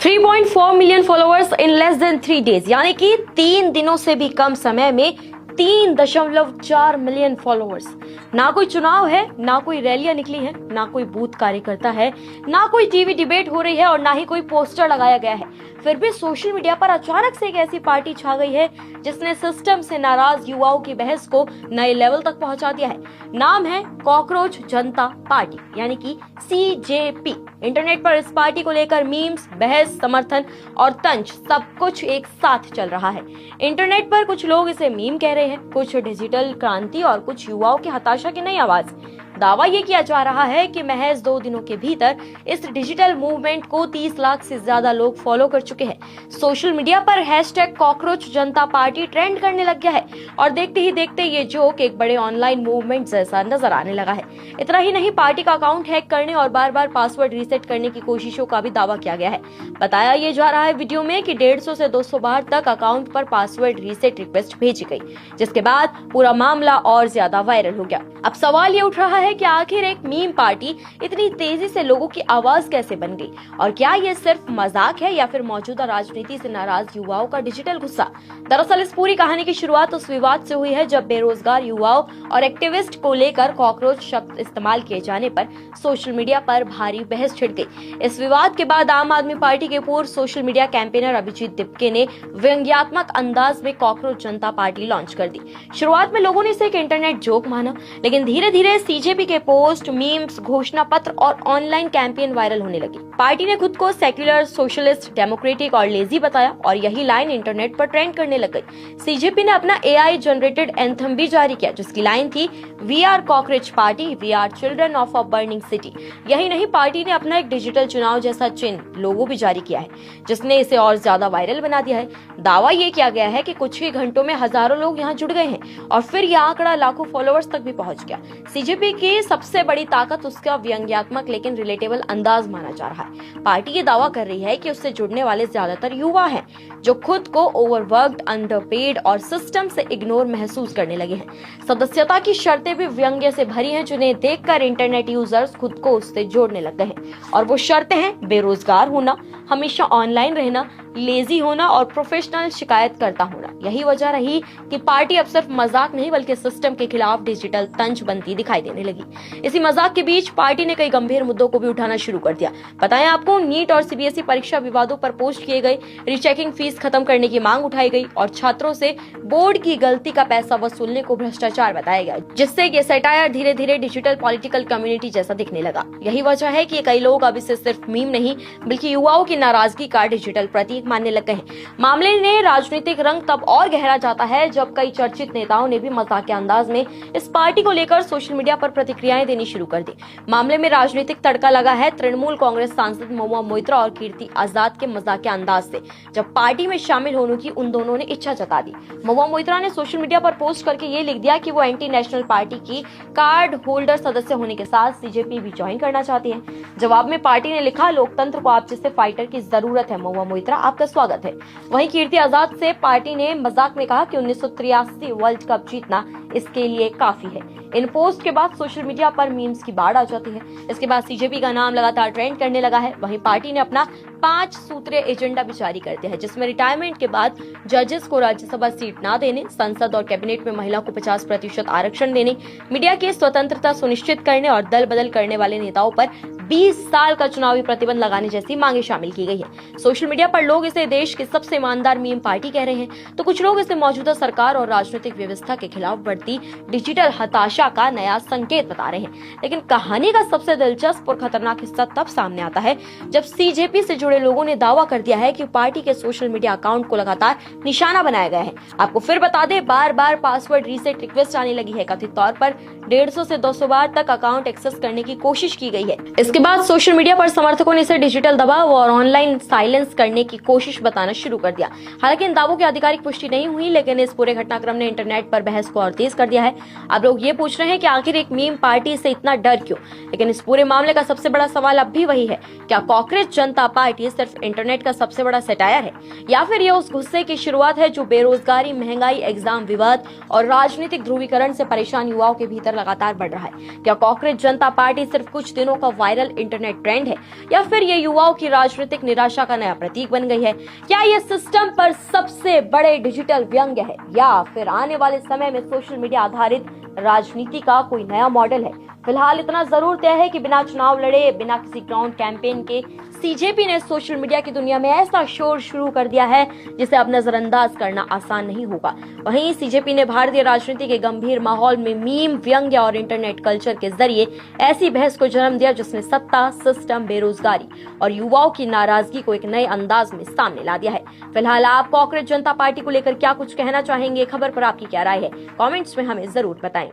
3.4 million followers in less than 3 days, यानी कि 3 दिनों से भी कम समय में 3.4 मिलियन फॉलोअर्स। ना कोई चुनाव है, ना कोई रैलियां निकली हैं, ना कोई बूथ कार्यकर्ता है, ना कोई टीवी डिबेट हो रही है और ना ही कोई पोस्टर लगाया गया है। फिर भी सोशल मीडिया पर अचानक से एक ऐसी पार्टी छा गई है जिसने सिस्टम से नाराज युवाओं की बहस को नए लेवल तक पहुंचा दिया है। नाम है कॉकरोच जनता पार्टी, यानी कि CJP। इंटरनेट पर इस पार्टी को लेकर मीम्स, बहस, समर्थन और तंज सब कुछ एक साथ चल रहा है। इंटरनेट पर कुछ लोग इसे मीम कह रहे हैं, कुछ डिजिटल क्रांति और कुछ युवाओं की हताशा की नई आवाज। दावा ये किया जा रहा है कि महज 2 दिनों के भीतर इस डिजिटल मूवमेंट को 30 लाख से ज्यादा लोग फॉलो कर चुके हैं। सोशल मीडिया पर हैशटैग कॉकरोच जनता पार्टी ट्रेंड करने लग गया है और देखते ही देखते ये जोक एक बड़े ऑनलाइन मूवमेंट जैसा नजर आने लगा है। इतना ही नहीं, पार्टी का अकाउंट हैक करने और बार बार पासवर्ड रीसेट करने की कोशिशों का भी दावा किया गया है। बताया ये जा रहा है वीडियो में कि 150 से 200 बार तक अकाउंट पर पासवर्ड रीसेट रिक्वेस्ट भेजी गई, जिसके बाद पूरा मामला और ज्यादा वायरल हो गया। अब सवाल ये उठ रहा है कि आखिर एक मीम पार्टी इतनी तेजी से लोगों की आवाज कैसे बन गई, और क्या ये सिर्फ मजाक है या फिर मौजूदा राजनीति से नाराज युवाओं का डिजिटल गुस्सा। दरअसल इस पूरी कहानी की शुरुआत उस विवाद से हुई है जब बेरोजगार युवाओं और एक्टिविस्ट को लेकर कॉकरोच शब्द इस्तेमाल किए जाने पर सोशल मीडिया पर भारी बहस छिड़ गई। इस विवाद के बाद आम आदमी पार्टी के पूर्व social media campaigner Abhijit Dipke ने व्यंग्यात्मक अंदाज में कॉकरोच जनता पार्टी लॉन्च कर दी। शुरुआत में लोगों ने इसे एक इंटरनेट जोक माना, लेकिन धीरे धीरे CJP के पोस्ट, मीम्स, घोषणा पत्र और ऑनलाइन कैंपेन वायरल होने लगी। पार्टी ने खुद को सेक्युलर, सोशलिस्ट, डेमोक्रेटिक और लेजी बताया और यही लाइन इंटरनेट पर ट्रेंड करने लग गई। CJP ने अपना AI जनरेटेड एंथम भी जारी किया, जिसकी लाइन थी we are cockroach party, we are children of a burning city. यही नहीं, पार्टी ने अपना एक डिजिटल चुनाव जैसा चिन्ह, लोगो भी जारी किया है, जिसने इसे और ज्यादा वायरल बना दिया है। दावा ये किया गया है कि कुछ ही घंटों में हजारों लोग यहाँ जुड़ गए हैं और फिर यह आंकड़ा लाखों फॉलोअर्स तक भी पहुंच गया। CJP की सबसे बड़ी ताकत उसका व्यंग्यात्मक लेकिन रिलेटेबल अंदाज माना जा रहा है। पार्टी ये दावा कर रही है कि उससे जुड़ने वाले ज्यादातर युवा हैं, जो खुद को ओवरवर्क्ड, अंडरपेड और सिस्टम से इग्नोर महसूस करने लगे हैं। सदस्यता की शर्तें भी व्यंग्य से भरी हैं, जिन्हें देखकर इंटरनेट यूजर्स खुद को उससे जोड़ने लग गए हैं। और वो शर्तें हैं बेरोजगार होना, हमेशा ऑनलाइन रहना, लेजी होना और प्रोफेशनल शिकायत करता होना। यही वजह रही कि पार्टी अब सिर्फ मजाक नहीं बल्कि सिस्टम के खिलाफ डिजिटल तंज बनती दिखाई देने लगी। इसी मजाक के बीच पार्टी ने कई गंभीर मुद्दों को भी उठाना शुरू कर दिया। बताएं आपको, नीट और CBSE परीक्षा विवादों पर पोस्ट किए गए, रीचेकिंग फीस खत्म करने की मांग उठाई गई और छात्रों से बोर्ड की गलती का पैसा वसूलने को भ्रष्टाचार बताया गया, जिससे ये सैटायर धीरे धीरे डिजिटल पॉलिटिकल कम्युनिटी जैसा दिखने लगा। यही वजह है कि कई लोग अब इसे सिर्फ मीम नहीं बल्कि युवाओं की नाराजगी का डिजिटल प्रतीक मानने लग गए हैं। मामले ने राजनीतिक रंग तब और गहरा जाता है जब कई चर्चित नेताओं ने भी मजाकिया अंदाज में इस पार्टी को लेकर सोशल मीडिया पर प्रतिक्रियाएं देनी शुरू कर दी। मामले में राजनीतिक तड़का लगा है तृणमूल कांग्रेस सांसद महुआ मोइत्रा और कीर्ति आजाद के मजाकिया अंदाज से, जब पार्टी में शामिल होने की उन दोनों ने इच्छा जता दी। महुआ मोइत्रा ने सोशल मीडिया पर पोस्ट करके ये लिख दिया कि वो एंटी नेशनल पार्टी की कार्ड होल्डर सदस्य होने के साथ CJP भी ज्वाइन करना चाहती है। जवाब में पार्टी ने लिखा, लोकतंत्र को आप जैसे फाइटर की जरूरत है, महुआ मोइत्रा आपका स्वागत है। वहीं कीर्ति आजाद से पार्टी ने मजाक में कहा कि 1983 वर्ल्ड कप जीतना इसके लिए काफी है। इन पोस्ट के बाद सोशल मीडिया पर मीम्स की बाढ़ आ जाती है। इसके बाद CJP का नाम लगातार ट्रेंड करने लगा है। वहीं पार्टी ने अपना 5 सूत्रीय एजेंडा भी जारी कर दिया है, जिसमें रिटायरमेंट के बाद जजेस को राज्यसभा सीट न देने, संसद और कैबिनेट में महिला को 50% आरक्षण देने, मीडिया की स्वतंत्रता सुनिश्चित करने और दल बदल करने वाले नेताओं पर 20 साल का चुनावी प्रतिबंध लगाने जैसी मांगे शामिल की गई है। सोशल मीडिया पर लोग इसे देश की सबसे ईमानदार मीम पार्टी कह रहे हैं, तो कुछ लोग इसे मौजूदा सरकार और राजनीतिक व्यवस्था के खिलाफ बढ़ती डिजिटल हताशा का नया संकेत बता रहे हैं। लेकिन कहानी का सबसे दिलचस्प और खतरनाक हिस्सा तब सामने आता है जब CJP से जुड़े लोगों ने दावा कर दिया है कि पार्टी के सोशल मीडिया अकाउंट को लगातार निशाना बनाया गया है। आपको फिर बता दें, बार बार पासवर्ड रीसेट रिक्वेस्ट आने लगी है। कथित तौर पर 150 से 200 बार तक अकाउंट एक्सेस करने की कोशिश की गई है। इसके बाद सोशल मीडिया पर समर्थकों ने इसे डिजिटल दबाव और ऑनलाइन साइलेंस करने की कोशिश बताना शुरू कर दिया। हालांकि इन दावों की आधिकारिक पुष्टि नहीं हुई, लेकिन इस पूरे घटनाक्रम ने इंटरनेट पर बहस को और तेज तेज कर दिया है। अब लोग ये पूछ रहे हैं कि आखिर एक मीम पार्टी से इतना डर क्यों। लेकिन इस पूरे मामले का सबसे बड़ा सवाल अब भी वही है, क्या कॉकरोच जनता पार्टी सिर्फ इंटरनेट का सबसे बड़ा सटायर है, या फिर ये उस गुस्से की शुरुआत है जो बेरोजगारी, महंगाई, एग्जाम विवाद और राजनीतिक ध्रुवीकरण से परेशान युवाओं के भीतर लगातार बढ़ रहा है। क्या कॉकरोच जनता पार्टी सिर्फ कुछ दिनों का वायरल इंटरनेट ट्रेंड है, या फिर ये युवाओं की राजनीतिक निराशा का नया प्रतीक बन गई है? क्या ये सिस्टम पर सबसे बड़े डिजिटल व्यंग्य है, या फिर आने वाले समय में सोशल मीडिया आधारित राजनीति का कोई नया मॉडल है? फिलहाल इतना जरूर तय है कि बिना चुनाव लड़े, बिना किसी ग्राउंड कैंपेन के सीजेपी ने सोशल मीडिया की दुनिया में ऐसा शोर शुरू कर दिया है जिसे अब नजरअंदाज करना आसान नहीं होगा। वहीं सीजेपी ने भारतीय राजनीति के गंभीर माहौल में मीम, व्यंग्य और इंटरनेट कल्चर के जरिए ऐसी बहस को जन्म दिया जिसने सत्ता, सिस्टम, बेरोजगारी और युवाओं की नाराजगी को एक नए अंदाज में सामने ला दिया है। फिलहाल आप कॉकरोच जनता पार्टी को लेकर क्या कुछ कहना चाहेंगे? खबर पर आपकी क्या राय है? कॉमेंट्स में हमें जरूर बताएं।